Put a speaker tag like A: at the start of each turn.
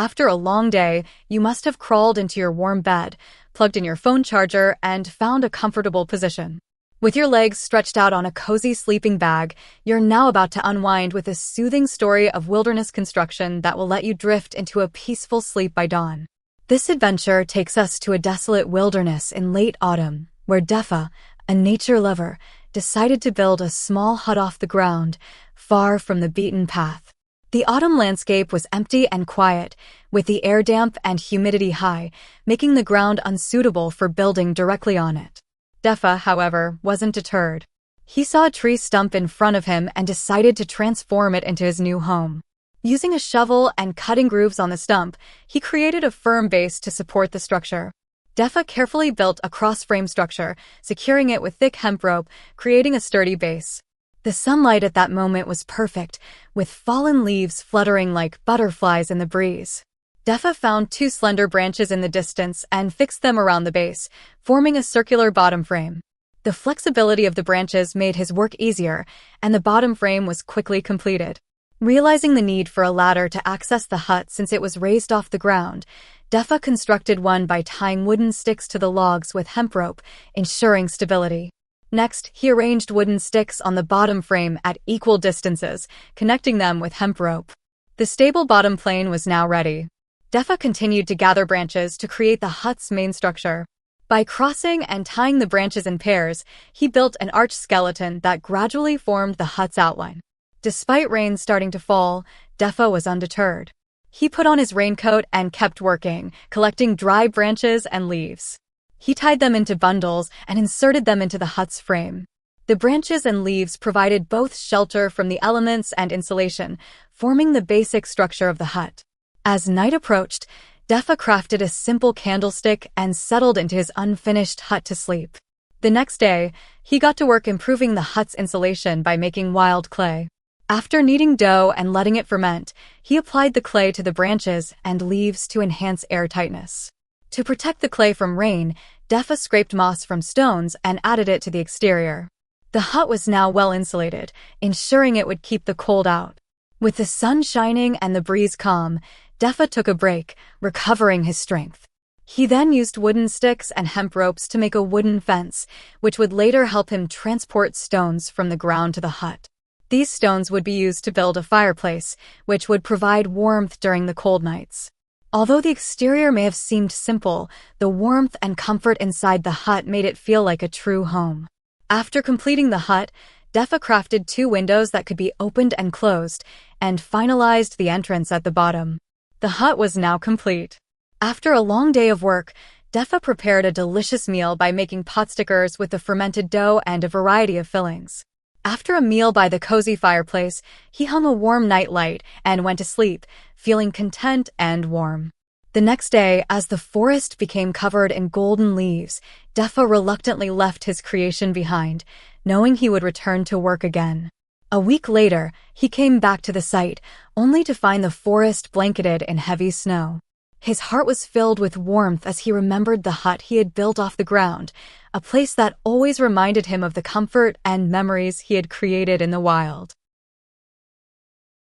A: After a long day, you must have crawled into your warm bed, plugged in your phone charger, and found a comfortable position. With your legs stretched out on a cozy sleeping bag, you're now about to unwind with a soothing story of wilderness construction that will let you drift into a peaceful sleep by dawn. This adventure takes us to a desolate wilderness in late autumn, where Defa, a nature lover, decided to build a small hut off the ground, far from the beaten path. The autumn landscape was empty and quiet, with the air damp and humidity high, making the ground unsuitable for building directly on it. Defa, however, wasn't deterred. He saw a tree stump in front of him and decided to transform it into his new home. Using a shovel and cutting grooves on the stump, he created a firm base to support the structure. Defa carefully built a cross-frame structure, securing it with thick hemp rope, creating a sturdy base. The sunlight at that moment was perfect, with fallen leaves fluttering like butterflies in the breeze. Defa found two slender branches in the distance and fixed them around the base, forming a circular bottom frame. The flexibility of the branches made his work easier, and the bottom frame was quickly completed. Realizing the need for a ladder to access the hut since it was raised off the ground, Defa constructed one by tying wooden sticks to the logs with hemp rope, ensuring stability. Next, he arranged wooden sticks on the bottom frame at equal distances, connecting them with hemp rope. The stable bottom plane was now ready. Defa continued to gather branches to create the hut's main structure. By crossing and tying the branches in pairs, he built an arched skeleton that gradually formed the hut's outline. Despite rain starting to fall, Defa was undeterred. He put on his raincoat and kept working, collecting dry branches and leaves. He tied them into bundles and inserted them into the hut's frame. The branches and leaves provided both shelter from the elements and insulation, forming the basic structure of the hut. As night approached, Defa crafted a simple candlestick and settled into his unfinished hut to sleep. The next day, he got to work improving the hut's insulation by making wild clay. After kneading dough and letting it ferment, he applied the clay to the branches and leaves to enhance airtightness. To protect the clay from rain, Defa scraped moss from stones and added it to the exterior. The hut was now well insulated, ensuring it would keep the cold out. With the sun shining and the breeze calm, Defa took a break, recovering his strength. He then used wooden sticks and hemp ropes to make a wooden fence, which would later help him transport stones from the ground to the hut. These stones would be used to build a fireplace, which would provide warmth during the cold nights. Although the exterior may have seemed simple, the warmth and comfort inside the hut made it feel like a true home. After completing the hut, Defa crafted two windows that could be opened and closed, and finalized the entrance at the bottom. The hut was now complete. After a long day of work, Defa prepared a delicious meal by making pot stickers with the fermented dough and a variety of fillings. After a meal by the cozy fireplace, he hung a warm night light and went to sleep, feeling content and warm. The next day, as the forest became covered in golden leaves, Defa reluctantly left his creation behind, knowing he would return to work again. A week later, he came back to the site, only to find the forest blanketed in heavy snow. His heart was filled with warmth as he remembered the hut he had built off the ground, a place that always reminded him of the comfort and memories he had created in the wild.